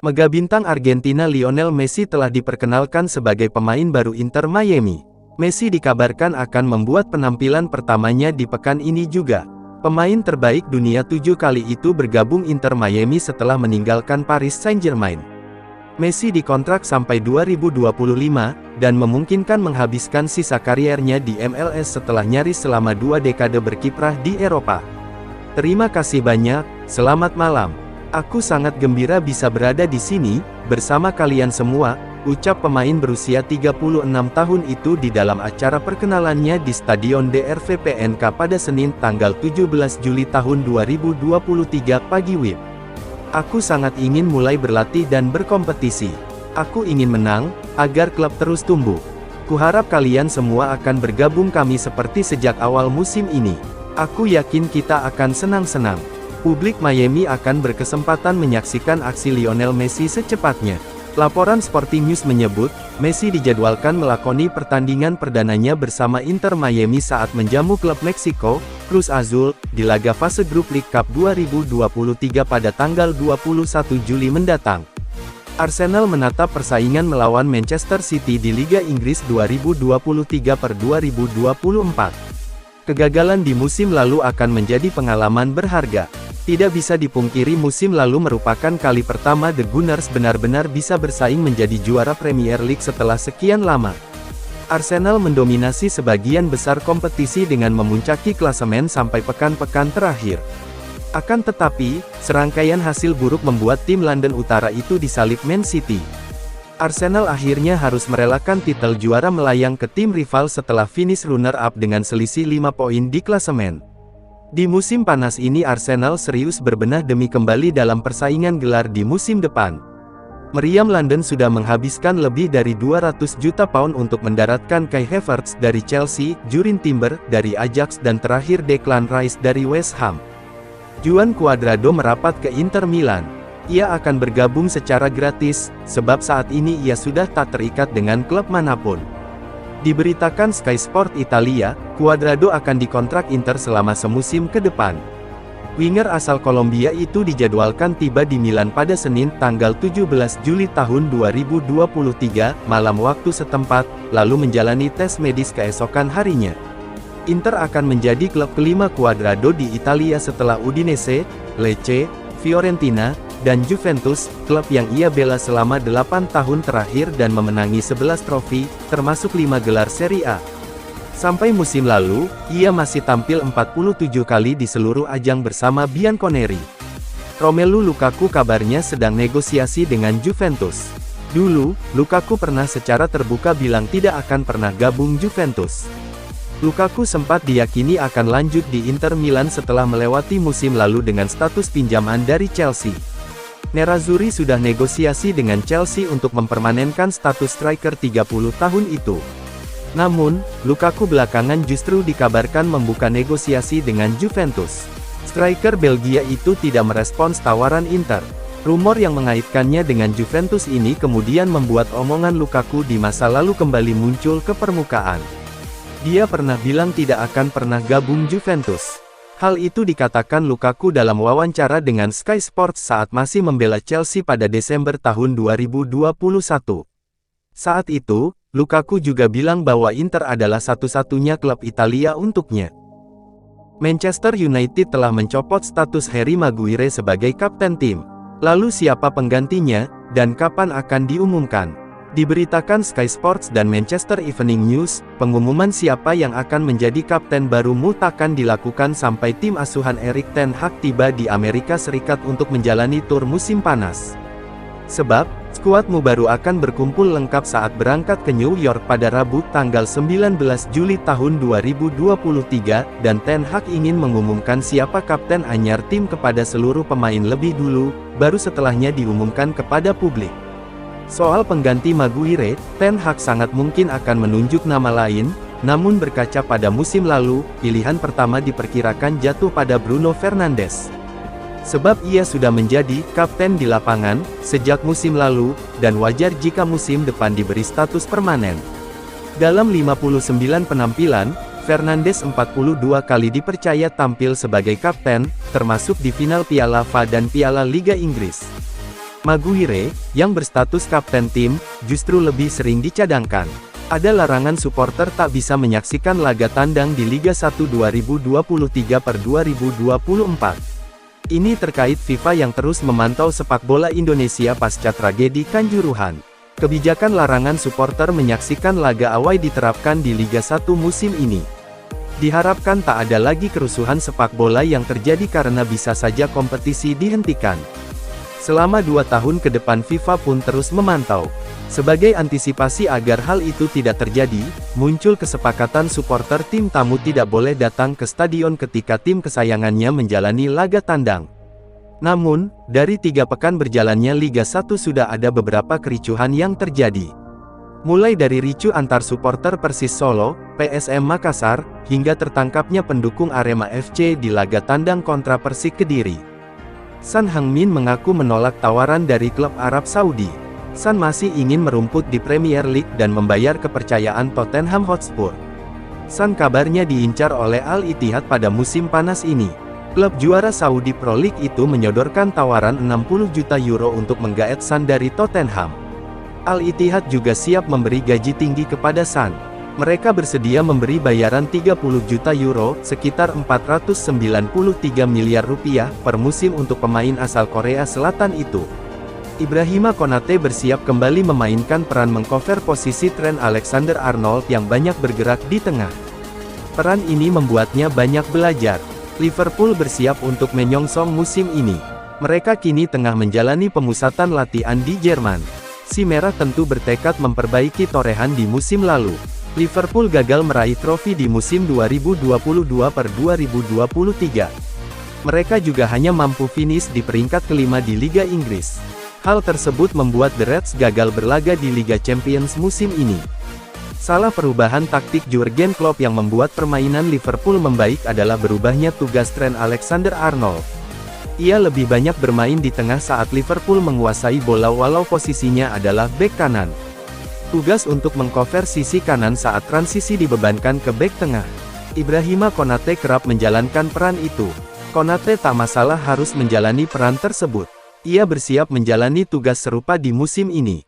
Mega bintang Argentina Lionel Messi telah diperkenalkan sebagai pemain baru Inter Miami. Messi dikabarkan akan membuat penampilan pertamanya di pekan ini juga. Pemain terbaik dunia 7 kali itu bergabung Inter Miami setelah meninggalkan Paris Saint-Germain. Messi dikontrak sampai 2025, dan memungkinkan menghabiskan sisa kariernya di MLS setelah nyaris selama 2 dekade berkiprah di Eropa. Terima kasih banyak, selamat malam. Aku sangat gembira bisa berada di sini, bersama kalian semua, ucap pemain berusia 36 tahun itu di dalam acara perkenalannya di Stadion DRV-PNK pada Senin tanggal 17 Juli tahun 2023 pagi WIB. Aku sangat ingin mulai berlatih dan berkompetisi. Aku ingin menang, agar klub terus tumbuh. Kuharap kalian semua akan bergabung kami seperti sejak awal musim ini. Aku yakin kita akan senang-senang. Publik Miami akan berkesempatan menyaksikan aksi Lionel Messi secepatnya. Laporan Sporting News menyebut, Messi dijadwalkan melakoni pertandingan perdananya bersama Inter Miami saat menjamu klub Meksiko, Cruz Azul, di laga fase grup League Cup 2023 pada tanggal 21 Juli mendatang. Arsenal menatap persaingan melawan Manchester City di Liga Inggris 2023/2024. Kegagalan di musim lalu akan menjadi pengalaman berharga. Tidak bisa dipungkiri musim lalu merupakan kali pertama The Gunners benar-benar bisa bersaing menjadi juara Premier League setelah sekian lama. Arsenal mendominasi sebagian besar kompetisi dengan memuncaki klasemen sampai pekan-pekan terakhir. Akan tetapi, serangkaian hasil buruk membuat tim London Utara itu disalip Man City. Arsenal akhirnya harus merelakan titel juara melayang ke tim rival setelah finish runner-up dengan selisih 5 poin di klasemen. Di musim panas ini Arsenal serius berbenah demi kembali dalam persaingan gelar di musim depan. Meriam London sudah menghabiskan lebih dari 200 juta pound untuk mendaratkan Kai Havertz dari Chelsea, Jurrien Timber dari Ajax dan terakhir Declan Rice dari West Ham. Juan Cuadrado merapat ke Inter Milan. Ia akan bergabung secara gratis, sebab saat ini ia sudah tak terikat dengan klub manapun. Diberitakan Sky Sport Italia, Cuadrado akan dikontrak Inter selama semusim ke depan. Winger asal Kolombia itu dijadwalkan tiba di Milan pada Senin tanggal 17 Juli tahun 2023, malam waktu setempat, lalu menjalani tes medis keesokan harinya. Inter akan menjadi klub kelima Cuadrado di Italia setelah Udinese, Lecce, Fiorentina, dan Juventus, klub yang ia bela selama 8 tahun terakhir dan memenangi 11 trofi, termasuk 5 gelar Serie A. Sampai musim lalu, ia masih tampil 47 kali di seluruh ajang bersama Bianconeri. Romelu Lukaku kabarnya sedang negosiasi dengan Juventus. Dulu, Lukaku pernah secara terbuka bilang tidak akan pernah gabung Juventus. Lukaku sempat diyakini akan lanjut di Inter Milan setelah melewati musim lalu dengan status pinjaman dari Chelsea. Nerazzurri sudah negosiasi dengan Chelsea untuk mempermanenkan status striker 30 tahun itu. Namun, Lukaku belakangan justru dikabarkan membuka negosiasi dengan Juventus. Striker Belgia itu tidak merespons tawaran Inter. Rumor yang mengaitkannya dengan Juventus ini kemudian membuat omongan Lukaku di masa lalu kembali muncul ke permukaan. Dia pernah bilang tidak akan pernah gabung Juventus. Hal itu dikatakan Lukaku dalam wawancara dengan Sky Sports saat masih membela Chelsea pada Desember tahun 2021. Saat itu, Lukaku juga bilang bahwa Inter adalah satu-satunya klub Italia untuknya. Manchester United telah mencopot status Harry Maguire sebagai kapten tim. Lalu siapa penggantinya, dan kapan akan diumumkan? Diberitakan Sky Sports dan Manchester Evening News, pengumuman siapa yang akan menjadi kapten baru akan dilakukan sampai tim asuhan Erik ten Hag tiba di Amerika Serikat untuk menjalani tur musim panas. Sebab, skuadmu baru akan berkumpul lengkap saat berangkat ke New York pada Rabu tanggal 19 Juli tahun 2023, dan ten Hag ingin mengumumkan siapa kapten anyar tim kepada seluruh pemain lebih dulu, baru setelahnya diumumkan kepada publik. Soal pengganti Maguire, ten Hag sangat mungkin akan menunjuk nama lain, namun berkaca pada musim lalu, pilihan pertama diperkirakan jatuh pada Bruno Fernandes. Sebab ia sudah menjadi kapten di lapangan sejak musim lalu, dan wajar jika musim depan diberi status permanen. Dalam 59 penampilan, Fernandes 42 kali dipercaya tampil sebagai kapten, termasuk di final Piala FA dan Piala Liga Inggris. Maguire, yang berstatus kapten tim, justru lebih sering dicadangkan. Ada larangan supporter tak bisa menyaksikan laga tandang di Liga 1 2023/2024. Ini terkait FIFA yang terus memantau sepak bola Indonesia pasca tragedi Kanjuruhan. Kebijakan larangan supporter menyaksikan laga away diterapkan di Liga 1 musim ini. Diharapkan tak ada lagi kerusuhan sepak bola yang terjadi karena bisa saja kompetisi dihentikan. Selama 2 tahun ke depan FIFA pun terus memantau. Sebagai antisipasi agar hal itu tidak terjadi, muncul kesepakatan supporter tim tamu tidak boleh datang ke stadion ketika tim kesayangannya menjalani laga tandang. Namun, dari 3 pekan berjalannya Liga 1 sudah ada beberapa kericuhan yang terjadi. Mulai dari ricu antar supporter Persis Solo, PSM Makassar, hingga tertangkapnya pendukung Arema FC di laga tandang kontra Persik Kediri. Son Heung-min mengaku menolak tawaran dari klub Arab Saudi. Son masih ingin merumput di Premier League dan membayar kepercayaan Tottenham Hotspur. Son kabarnya diincar oleh Al-Ittihad pada musim panas ini. Klub juara Saudi Pro League itu menyodorkan tawaran 60 juta euro untuk menggaet Son dari Tottenham. Al-Ittihad juga siap memberi gaji tinggi kepada Son. Mereka bersedia memberi bayaran 30 juta euro, sekitar 493 miliar rupiah, per musim untuk pemain asal Korea Selatan itu. Ibrahima Konate bersiap kembali memainkan peran mengcover posisi Trent Alexander-Arnold yang banyak bergerak di tengah. Peran ini membuatnya banyak belajar. Liverpool bersiap untuk menyongsong musim ini. Mereka kini tengah menjalani pemusatan latihan di Jerman. Si Merah tentu bertekad memperbaiki torehan di musim lalu. Liverpool gagal meraih trofi di musim 2022/2023. Mereka juga hanya mampu finish di peringkat kelima di Liga Inggris. Hal tersebut membuat The Reds gagal berlaga di Liga Champions musim ini. Salah perubahan taktik Jurgen Klopp yang membuat permainan Liverpool membaik adalah berubahnya tugas Trent Alexander-Arnold. Ia lebih banyak bermain di tengah saat Liverpool menguasai bola walau posisinya adalah bek kanan. Tugas untuk mengcover sisi kanan saat transisi dibebankan ke bek tengah. Ibrahima Konate kerap menjalankan peran itu. Konate tak masalah harus menjalani peran tersebut. Ia bersiap menjalani tugas serupa di musim ini.